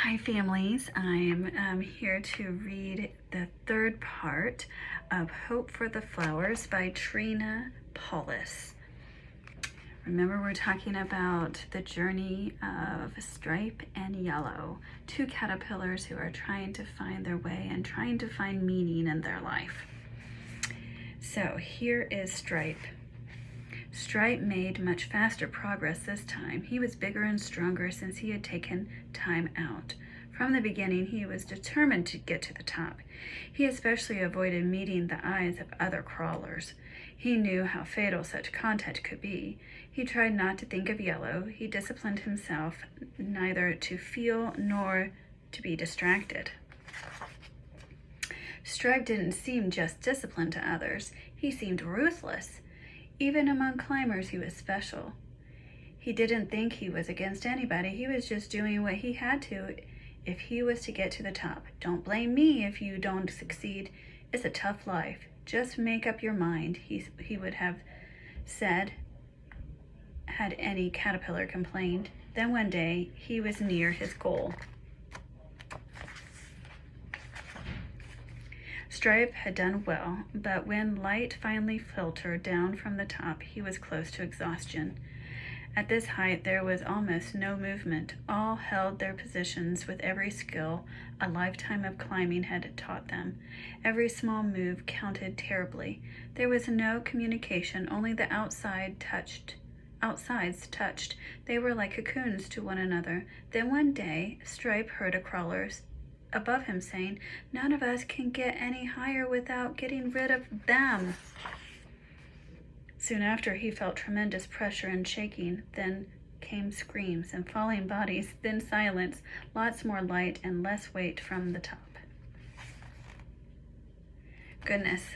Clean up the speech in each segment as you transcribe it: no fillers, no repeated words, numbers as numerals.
Hi families, I'm here to read the third part of Hope for the Flowers by Trina Paulus. Remember, we're talking about the journey of Stripe and Yellow, two caterpillars who are trying to find their way and trying to find meaning in their life. So here is Stripe. Stripe made much faster progress this time. He was bigger and stronger since he had taken time out. From the beginning, he was determined to get to the top. He especially avoided meeting the eyes of other crawlers. He knew how fatal such contact could be. He tried not to think of Yellow. He disciplined himself neither to feel nor to be distracted. Stripe didn't seem just disciplined to others. He seemed ruthless. Even among climbers, he was special. He didn't think he was against anybody. He was just doing what he had to if he was to get to the top. Don't blame me if you don't succeed. It's a tough life. Just make up your mind, he would have said had any caterpillar complained. Then one day, he was near his goal. Stripe had done well, but when light finally filtered down from the top, he was close to exhaustion. At this height, there was almost no movement. All held their positions with every skill a lifetime of climbing had taught them. Every small move counted terribly. There was no communication, only the outsides touched. They were like cocoons to one another. Then one day, Stripe heard a crawler above him saying, "None of us can get any higher without getting rid of them." Soon after, he felt tremendous pressure and shaking. Then came screams and falling bodies, then silence, lots more light and less weight from the top. Goodness.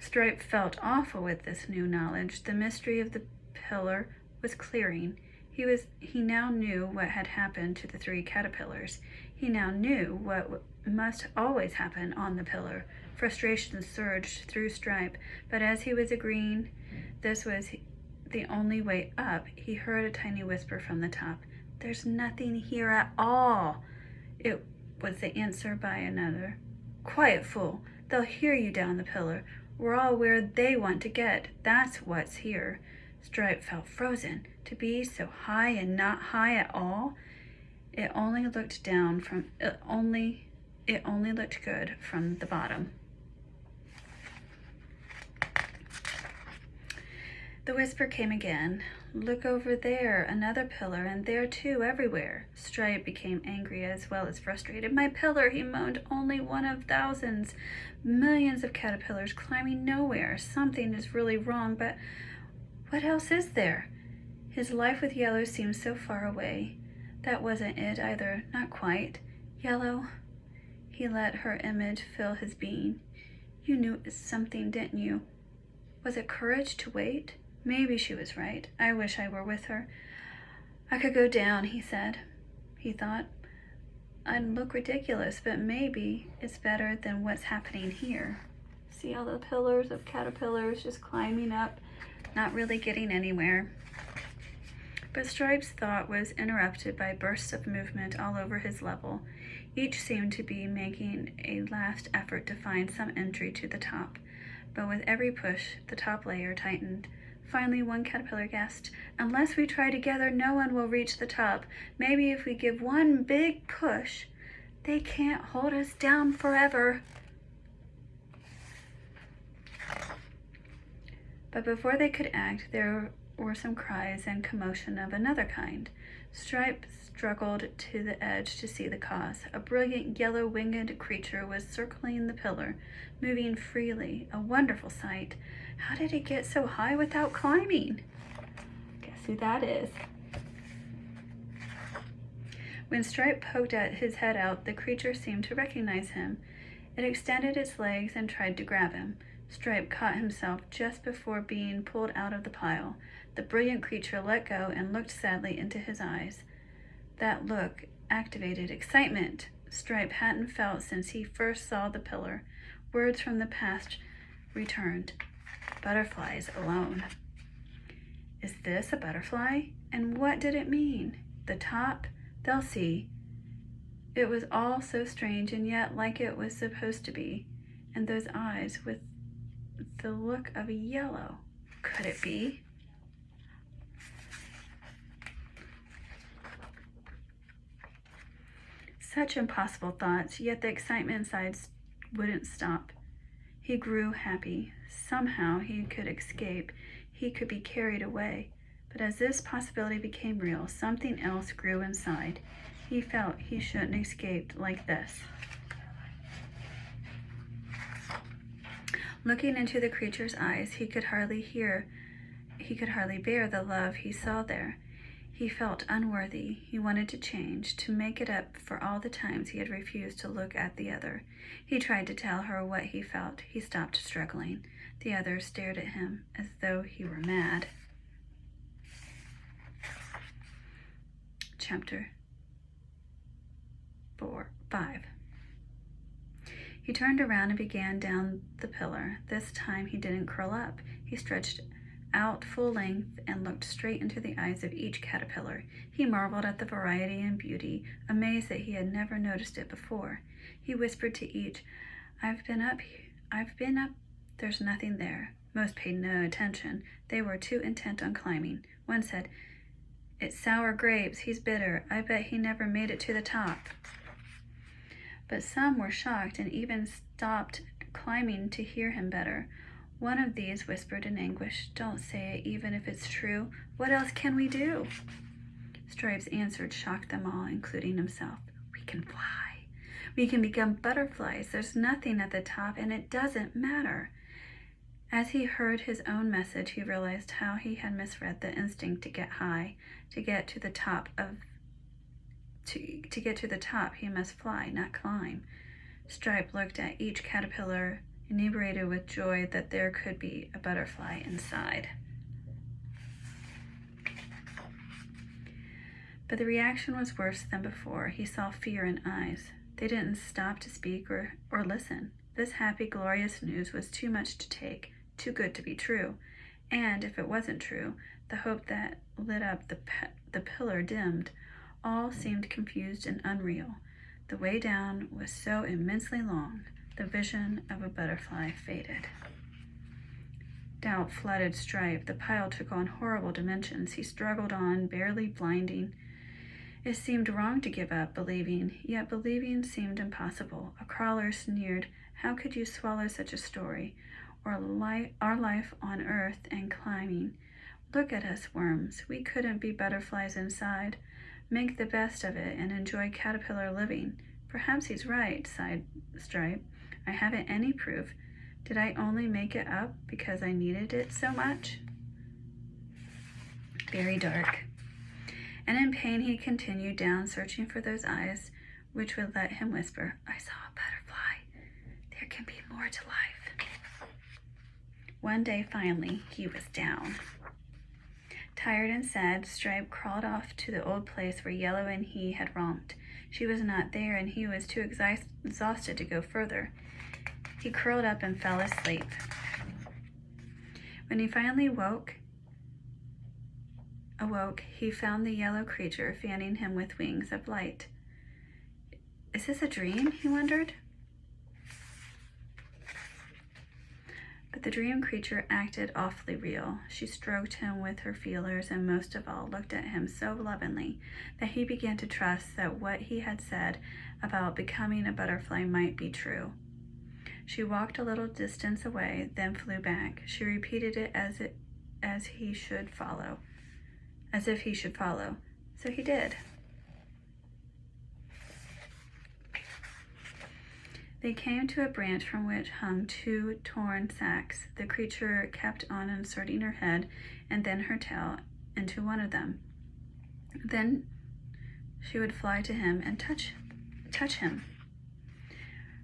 Stripe felt awful with this new knowledge. The mystery of the pillar was clearing. He now knew what had happened to the three caterpillars. He now knew what must always happen on the pillar. Frustration surged through Stripe, but as he was agreeing this was the only way up, he heard a tiny whisper from the top. "There's nothing here at all." It was the answer by another. "Quiet, fool. They'll hear you down the pillar. We're all where they want to get. That's what's here." Stripe felt frozen. To be so high and not high at all. It only looked good from the bottom. The whisper came again. "Look over there, another pillar, and there too, everywhere." Stripe became angry as well as frustrated. "My pillar," he moaned, "only one of thousands. Millions of caterpillars climbing nowhere. Something is really wrong, but what else is there?" His life with Yellow seemed so far away. That wasn't it either, not quite. Yellow. He let her image fill his being. "You knew something, didn't you? Was it courage to wait?" Maybe she was right. I wish I were with her. I could go down, he said. He thought, I'd look ridiculous, but maybe it's better than what's happening here. See all the pillars of caterpillars just climbing up, not really getting anywhere. But Stripe's thought was interrupted by bursts of movement all over his level. Each seemed to be making a last effort to find some entry to the top. But with every push, the top layer tightened. Finally, one caterpillar gasped, "Unless we try together, no one will reach the top. Maybe if we give one big push, they can't hold us down forever." But before they could act, there were some cries and commotion of another kind. Stripe struggled to the edge to see the cause. A brilliant yellow-winged creature was circling the pillar, moving freely, a wonderful sight. How did it get so high without climbing? Guess who that is? When Stripe poked his head out, the creature seemed to recognize him. It extended its legs and tried to grab him. Stripe caught himself just before being pulled out of the pile. The brilliant creature let go and looked sadly into his eyes. That look activated excitement Stripe hadn't felt since he first saw the pillar. Words from the past returned. Butterflies alone. Is this a butterfly? And what did it mean? The top, They'll see. It was all so strange and yet like it was supposed to be. And those eyes with the look of a yellow. Could it be? Such impossible thoughts, yet the excitement inside wouldn't stop. He grew happy. Somehow he could escape. He could be carried away. But as this possibility became real, something else grew inside. He felt he shouldn't escape like this. Looking into the creature's eyes, he could hardly bear the love he saw there. He felt unworthy. He wanted to change, to make it up for all the times he had refused to look at the other. He tried to tell her what he felt. He stopped struggling. The other stared at him as though he were mad. Chapter 5. He turned around and began down the pillar. This time he didn't curl up. He stretched out full length and looked straight into the eyes of each caterpillar. He marveled at the variety and beauty, amazed that he had never noticed it before. He whispered to each, I've been up. There's nothing there. Most paid no attention. They were too intent on climbing. One said, It's sour grapes. He's bitter. I bet he never made it to the top. But some were shocked and even stopped climbing to hear him better. One of these whispered in anguish, Don't say it, even if it's true. What else can we do? Stripes' answer shocked them all, including himself. We can fly. We can become butterflies. There's nothing at the top, and it doesn't matter. As he heard his own message, he realized how he had misread the instinct to get high. To get to the top, he must fly, not climb. Stripe looked at each caterpillar, inebriated with joy that there could be a butterfly inside. But the reaction was worse than before. He saw fear in eyes. They didn't stop to speak or listen. This happy, glorious news was too much to take, too good to be true. And if it wasn't true, the hope that lit up the pillar dimmed. All seemed confused and unreal. The way down was so immensely long. The vision of a butterfly faded. Doubt flooded Stripe. The pile took on horrible dimensions. He struggled on, barely blinding. It seemed wrong to give up believing, yet believing seemed impossible. A crawler sneered, How could you swallow such a story? Or our life on earth and climbing. Look at us worms. We couldn't be butterflies inside. Make the best of it and enjoy caterpillar living. Perhaps he's right, sighed Stripe. I haven't any proof. Did I only make it up because I needed it so much? Very dark. And in pain he continued down, searching for those eyes which would let him whisper, I saw a butterfly. There can be more to life. One day, finally, he was down. Tired and sad, Stripe crawled off to the old place where Yellow and he had romped. She was not there, and he was too exhausted to go further. He curled up and fell asleep. When he finally awoke, he found the yellow creature fanning him with wings of light. Is this a dream? He wondered. But the dream creature acted awfully real. She stroked him with her feelers and most of all looked at him so lovingly that he began to trust that what he had said about becoming a butterfly might be true. She walked a little distance away, then flew back. She repeated it as if he should follow. So he did. They came to a branch from which hung 2 torn sacks. The creature kept on inserting her head and then her tail into one of them. Then she would fly to him and touch him.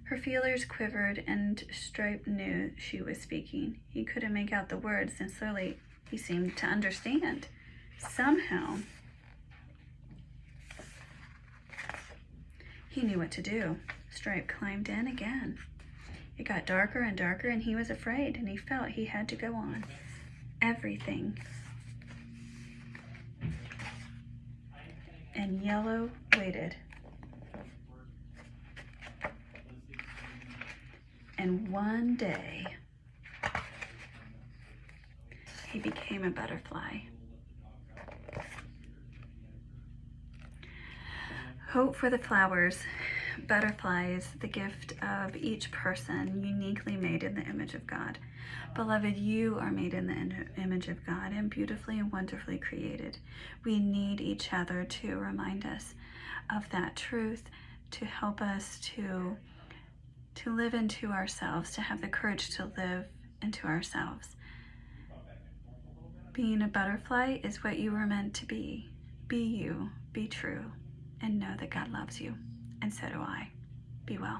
Her feelers quivered, and Stripe knew she was speaking. He couldn't make out the words, and slowly he seemed to understand. Somehow, he knew what to do. Stripe climbed in again. It got darker and darker, and he was afraid, and he felt he had to go on. Everything and yellow waited. And one day, he became a butterfly. Hope for the flowers. Butterflies, the gift of each person, uniquely made in the image of God. Beloved, you are made in the image of God and beautifully and wonderfully created. We need each other to remind us of that truth, to help us to live into ourselves, to have the courage to live into ourselves. Being a butterfly is what you were meant to be. Be you, be true, and know that God loves you, and so do I. Be well.